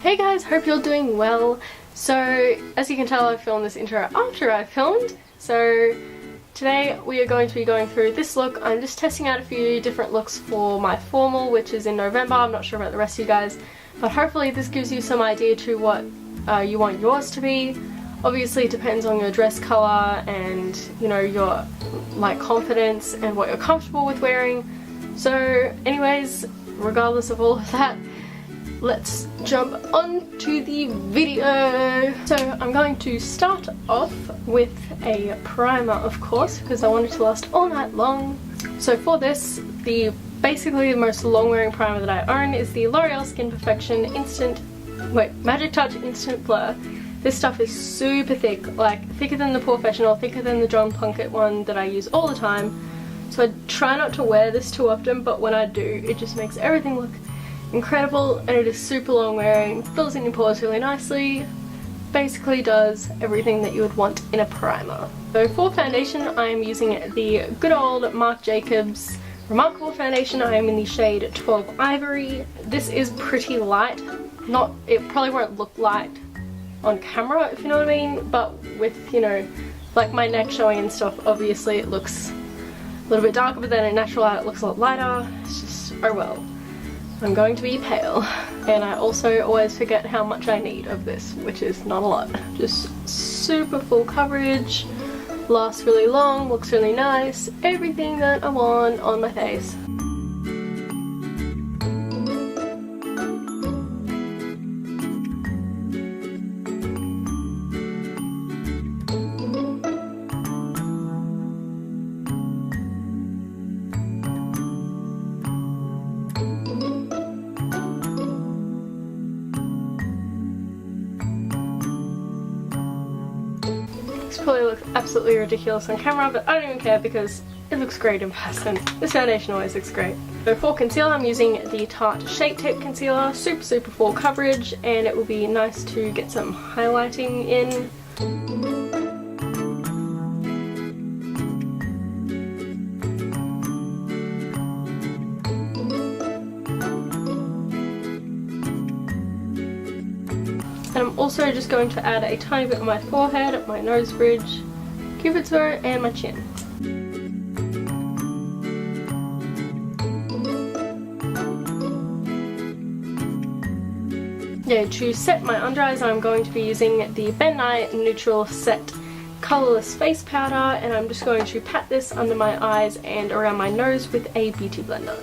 Hey guys, hope you're doing well. So, as you can tell, I filmed this intro after I filmed. So, today we are going to be going through this look. I'm just testing out a few different looks for my formal, which is in November. I'm not sure about the rest of you guys, but hopefully this gives you some idea to what you want yours to be. Obviously it depends on your dress colour and, you know, your confidence and what you're comfortable with wearing. So anyways, regardless of all of that, let's jump on to the video. So I'm going to start off with a primer, of course, because I want it to last all night long. So for this, basically the most long wearing primer that I own is the L'Oreal Skin Perfection Magic Touch Instant Blur. This stuff is super thick, like thicker than the Professional, thicker than the John Plunkett one that I use all the time. So I try not to wear this too often, but when I do, it just makes everything look incredible, and it is super long wearing, fills in your pores really nicely, basically does everything that you would want in a primer. So for foundation, I am using the good old Marc Jacobs Remarcable foundation. I am in the shade 12 Ivory. This is pretty light. It probably won't look light on camera, if you know what I mean, but with, you know, like my neck showing and stuff, obviously it looks a little bit darker, but then in natural light it looks a lot lighter. It's just, oh well. I'm going to be pale, and I also always forget how much I need of this, which is not a lot. Just super full coverage, lasts really long, looks really nice, everything that I want on my face. Probably looks absolutely ridiculous on camera, but I don't even care because it looks great in person. This foundation always looks great. So for concealer, I'm using the Tarte Shape Tape Concealer, super full coverage, and it will be nice to get some highlighting in. And I'm also just going to add a tiny bit on my forehead, my nose bridge, cupid's bow, and my chin. Yeah, to set my under eyes, I'm going to be using the Ben Nye Neutral Set Colorless Face Powder, and I'm just going to pat this under my eyes and around my nose with a beauty blender.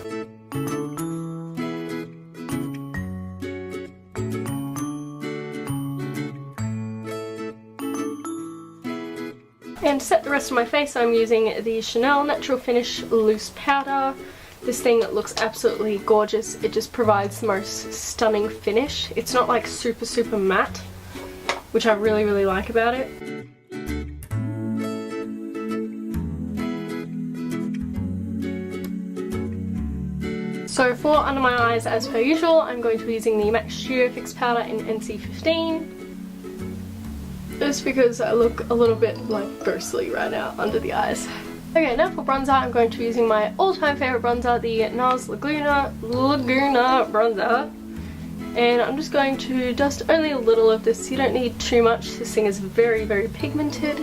And to set the rest of my face, I'm using the Chanel Natural Finish Loose Powder. This thing looks absolutely gorgeous. It just provides the most stunning finish. It's not like super matte, which I really like about it. So for under my eyes, as per usual, I'm going to be using the MAC Studio Fix Powder in NC15. Just because I look a little bit like ghostly right now under the eyes. Okay, now for bronzer, I'm going to be using my all-time favourite bronzer, the Nars Laguna bronzer. And I'm just going to dust only a little of this. You don't need too much. This thing is very pigmented.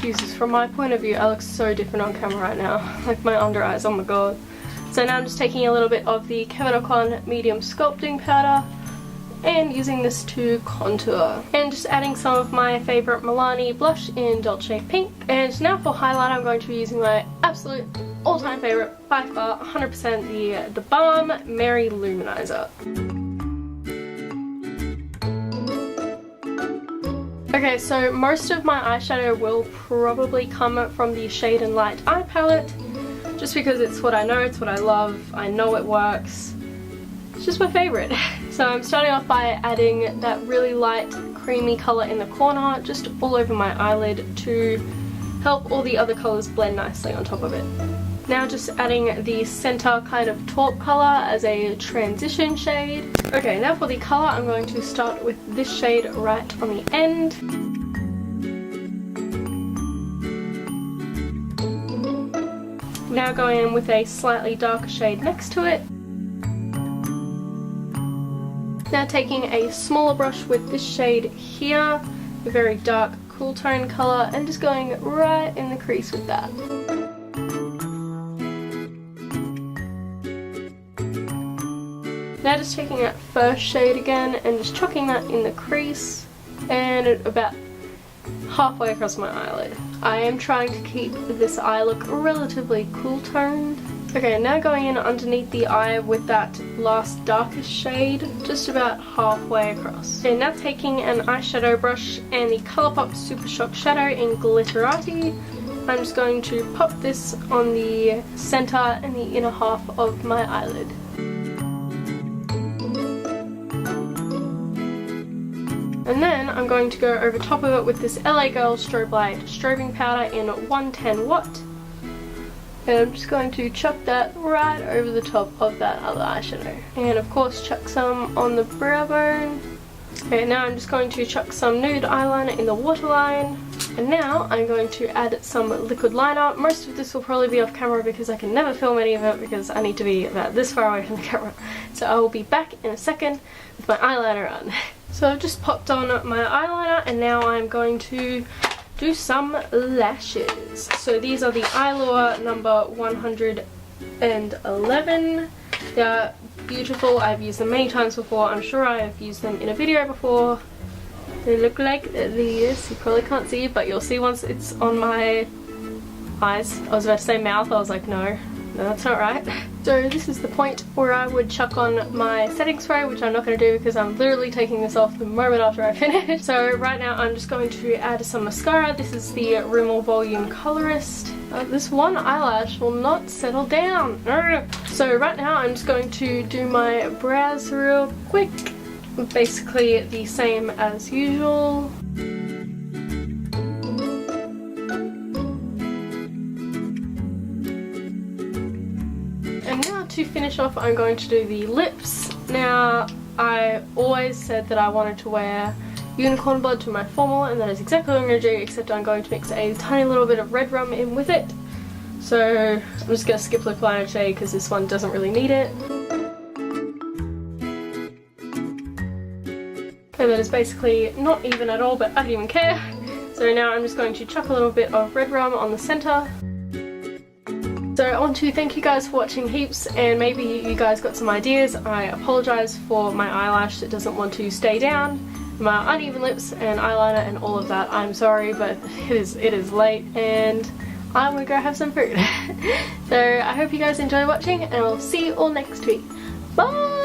Jesus, from my point of view, I look so different on camera right now. Like my under eyes, oh my god. So now I'm just taking a little bit of the Kevyn Aucoin Medium Sculpting Powder and using this to contour, and just adding some of my favourite Milani blush in Dolce Pink. And now for highlight, I'm going to be using my absolute all-time favourite, by far 100%, the Balm Mary Luminizer. Okay, so most of my eyeshadow will probably come from the Shade and Light eye palette, just because it's what I know, it's what I love, I know it works. It's just my favourite. So I'm starting off by adding that really light creamy colour in the corner, just all over my eyelid to help all the other colours blend nicely on top of it. Now just adding the centre kind of taupe colour as a transition shade. Okay, now for the colour, I'm going to start with this shade right on the end. Now going in with a slightly darker shade next to it. Now taking a smaller brush with this shade here, a very dark cool tone colour, and just going right in the crease with that. Now just taking that first shade again and just chucking that in the crease and about halfway across my eyelid. I am trying to keep this eye look relatively cool toned. Okay, now going in underneath the eye with that last darkest shade, just about halfway across. And now taking an eyeshadow brush and the Colourpop Super Shock Shadow in Glitterati, I'm just going to pop this on the centre and the inner half of my eyelid. And then I'm going to go over top of it with this LA Girl Strobe Light strobing powder in 110 watt. And I'm just going to chuck that right over the top of that other eyeshadow. And of course chuck some on the brow bone. Okay, now I'm just going to chuck some nude eyeliner in the waterline. And now I'm going to add some liquid liner. Most of this will probably be off camera because I can never film any of it because I need to be about this far away from the camera. So I will be back in a second with my eyeliner on. So I've just popped on my eyeliner and now I'm going to do some lashes. So these are the Eyelure number 111. They're beautiful. I've used them many times before. I'm sure I've used them in a video before. They look like this. You probably can't see, but you'll see once it's on my eyes. I was about to say mouth. I was like, no, that's not right. So this is the point where I would chuck on my setting spray, which I'm not going to do because I'm literally taking this off the moment after I finish. So right now I'm just going to add some mascara. This is the Rimmel Volume Colorist. This one eyelash will not settle down. So right now I'm just going to do my brows real quick. Basically the same as usual. And now to finish off I'm going to do the lips. Now I always said that I wanted to wear unicorn blood to my formal, and that is exactly what I'm going to do, except I'm going to mix a tiny little bit of red rum in with it. So I'm just going to skip lip liner today because this one doesn't really need it. And that is basically not even at all, but I don't even care. So now I'm just going to chuck a little bit of red rum on the centre. So I want to thank you guys for watching heaps, and maybe you guys got some ideas. I apologise for my eyelash that doesn't want to stay down, my uneven lips and eyeliner and all of that. I'm sorry, but it is late and I'm gonna go have some food. So I hope you guys enjoy watching and I'll see you all next week. Bye!